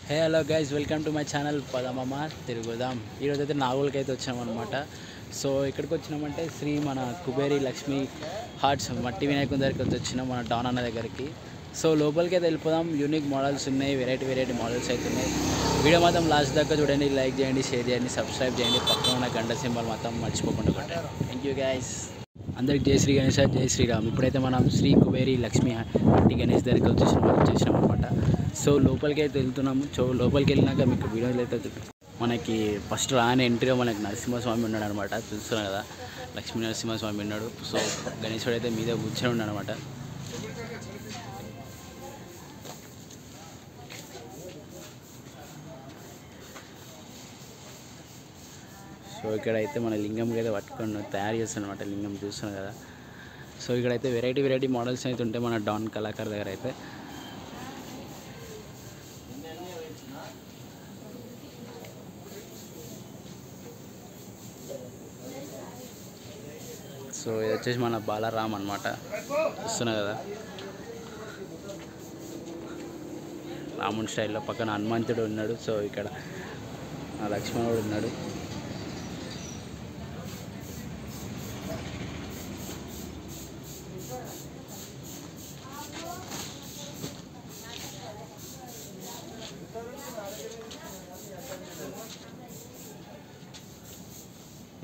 Hey hello guys, welcome to my channel పదమమ్మ తిరుగుదాం. ఈరోజు అయితే నాగోల్కి అయితే వచ్చామన్నమాట. సో ఇక్కడికి వచ్చినామంటే శ్రీ మన కుబేరి లక్ష్మీ హార్ట్స్ మట్టి వినాయకుని దగ్గరికి వచ్చినాం, మన డాన్ అన్న దగ్గరికి. సో లోపలికి అయితే వెళ్ళిపోదాం. యూనిక్ మోడల్స్ ఉన్నాయి, వెరైటీ మోడల్స్ అయితే ఉన్నాయి. వీడియో మాత్రం లాస్ట్ దాకా చూడండి, లైక్ చేయండి, షేర్ చేయండి, సబ్స్క్రైబ్ చేయండి, పక్కన ఉన్న గంట సింబల్ మాత్రం మర్చిపోకుండా కొట్టండి. Thank you guys. అందరికి జై శ్రీ గణేష్, జై శ్రీరామ్. ఇప్పుడైతే మనం శ్రీ కుబేరి లక్ష్మీ మట్టి గణేష్ దగ్గరికి వచ్చేసినాం అనమాట. సో లోపలికి అయితే వెళ్తున్నాము. సో లోపలికి వెళ్ళినాక మీకు వీడియోలు అయితే మనకి ఫస్ట్ రాని ఎంట్రీగా మనకి నరసింహస్వామి ఉన్నాడు అనమాట. చూస్తున్నాం కదా, లక్ష్మీ నరసింహస్వామి ఉన్నాడు. సో గణేశుడు అయితే మీద కూర్చొని ఉన్నాడు అనమాట. సో ఇక్కడైతే మన లింగం అయితే పట్టుకొని తయారు చేస్తాను అనమాట. లింగం చూస్తున్నాం కదా. సో ఇక్కడైతే వెరైటీ మోడల్స్ అయితే ఉంటాయి మన డాన్ కళాకారు దగ్గర అయితే. సో ఇది వచ్చేసి మన బాలరామ్ అనమాట. చూస్తున్నా కదా, రాముని స్టైల్లో. పక్కన హనుమంతుడు ఉన్నాడు. సో ఇక్కడ లక్ష్మణుడు ఉన్నాడు.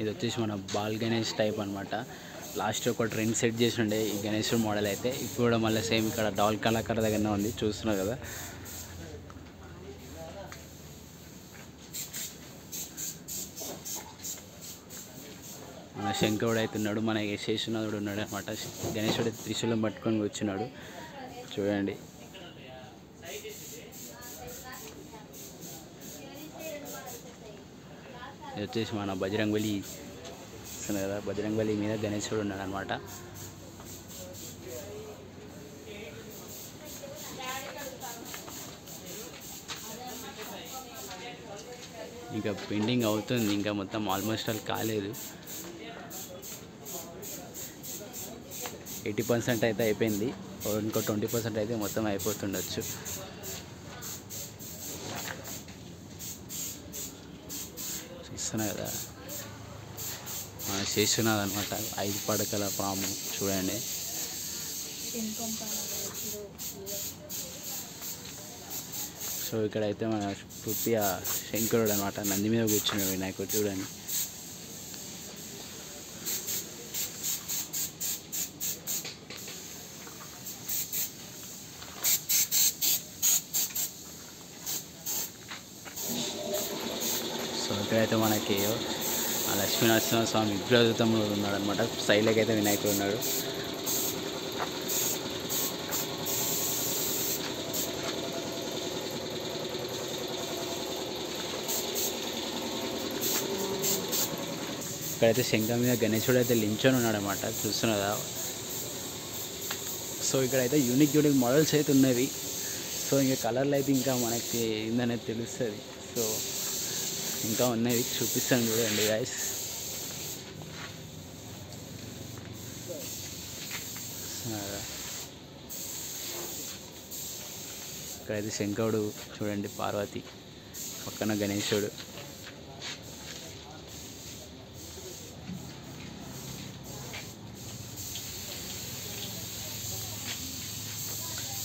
ఇది వచ్చేసి మన బాల్ గణేష్ టైప్ అనమాట. లాస్ట్ ఒక ట్రెండ్ సెట్ చేసి ఉండే ఈ గణేశుడు మోడల్ అయితే. ఇప్పుడు కూడా మళ్ళీ సేమ్ ఇక్కడ డాల్ కళాకారు దగ్గరనే ఉంది, చూస్తున్నారు కదా. మన శంకరుడు అయితే ఉన్నాడు, మన శేషునాథుడు ఉన్నాడు అనమాట. గణేశుడు త్రిశూలం పట్టుకొని కూర్చున్నాడు, చూడండి. ఇది వచ్చేసి మన బజరంగబలి కదా, బజరంగబలి మీద గణేశుడు ఉన్నాడు అనమాట. ఇంకా పెయింటింగ్ అవుతుంది, ఇంకా మొత్తం ఆల్మోస్ట్ ఆల్ కాలేదు. 80% అయితే అయిపోయింది, ఇంకో 20% అయితే మొత్తం అయిపోతుండొచ్చు. చూస్తున్నా కదా, మన శేషునాథ్ అనమాట. 5 పడకల పాము చూడండి. సో ఇక్కడైతే మన పూర్తిగా శంకరుడు అనమాట, నంది మీద కూర్చున్నాడు వినాయకుడు, చూడండి. సో ఇక్కడైతే మనకి లక్ష్మీనరసింహస్వామి విగ్రహంలో ఉన్నాడు అనమాట. సైడ్లోకి అయితే వినాయకుడు ఉన్నాడు. ఇక్కడైతే శంఖం మీద గణేశుడు అయితే లించొని ఉన్నాడు అనమాట, చూస్తున్నదా. సో ఇక్కడైతే యూనిక్ మోడల్స్ అయితే ఉన్నవి. సో ఇంకా కలర్లు అయితే ఇంకా మనకి ఏందనేది తెలుస్తుంది. సో ఇంకా ఉన్నవి చూపిస్తాను, చూడండి గాయస్. ఇక్కడైతే శంకరుడు చూడండి, పార్వతి పక్కన గణేశుడు.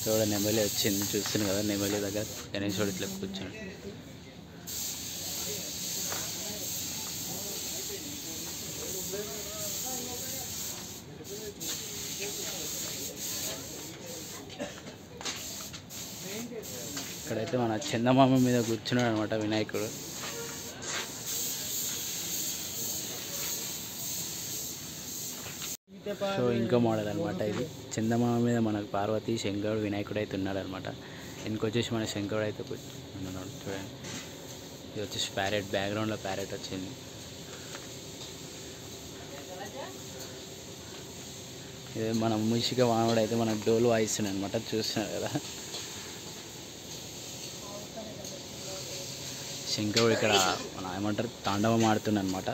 చూడండి, నెమలి వచ్చింది, చూస్తుంది కదా. నెమలి దగ్గర గణేశుడు ఇట్లా కూర్చోండి. ఇక్కడైతే మన చందమామ మీద కూర్చున్నాడు అనమాట వినాయకుడు. సో ఇంకో మోడల్ అనమాట ఇది. చందమామ మీద మనకు పార్వతి, శంకరుడు, వినాయకుడు అయితే ఉన్నాడు అనమాట. ఇంకొచ్చేసి మన శంకరుడు అయితే ఉన్నాడు, చూడండి. ఇది వచ్చేసి ప్యారెట్, బ్యాక్గ్రౌండ్లో ప్యారెట్ వచ్చింది. ఇది మన మూషిక వాహనుడు అయితే మనకు డోలు వాయిస్తున్నాడు అనమాట, చూస్తున్నారు కదా. శంకరుడు ఇక్కడ మన ఏమంటారు తాండవం ఆడుతున్నాడు అనమాట.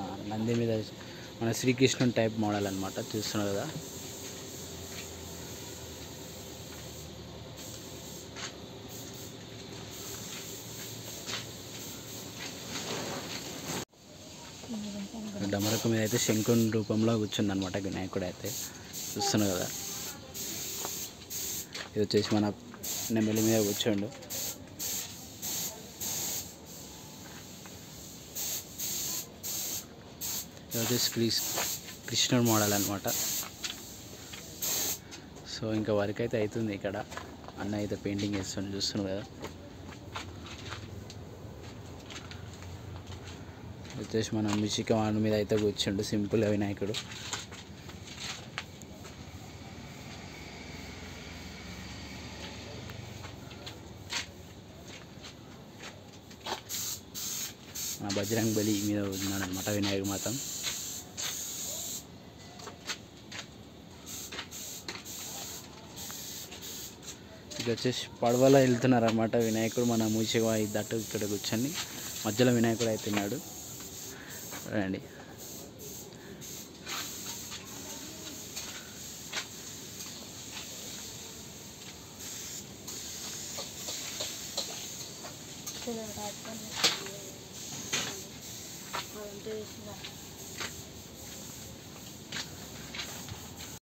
మన నంది మీద మన శ్రీకృష్ణుని టైప్ మోడల్ అనమాట, చూస్తున్నారు కదా. డమరకు మీద అయితే శంకుని రూపంలో కూర్చుంది అనమాట వినాయకుడు అయితే, చూస్తున్నారు కదా. ఇది వచ్చేసి మన నెమలి మీద కూర్చోండు. ఇది వచ్చేసి కృష్ణుడు మోడల్ అనమాట. సో ఇంకా వర్క్ అయితే అవుతుంది ఇక్కడ, అన్న అయితే పెయింటింగ్ చేస్తుంది, చూస్తున్నారు కదా. వచ్చేసి మన మిషిక వాడి మీద అయితే కూర్చుండు సింపుల్గా వినాయకుడు. మన బజరంగ్ బలి మీద ఉన్నాడు అనమాట వినాయకుడు మాత్రం. ఇక వచ్చేసి పడవలో వెళ్తున్నారు అనమాట వినాయకుడు, మన మూసిగా దట్టు ఇక్కడ కూర్చొని మధ్యలో వినాయకుడు అవుతున్నాడు. రండి.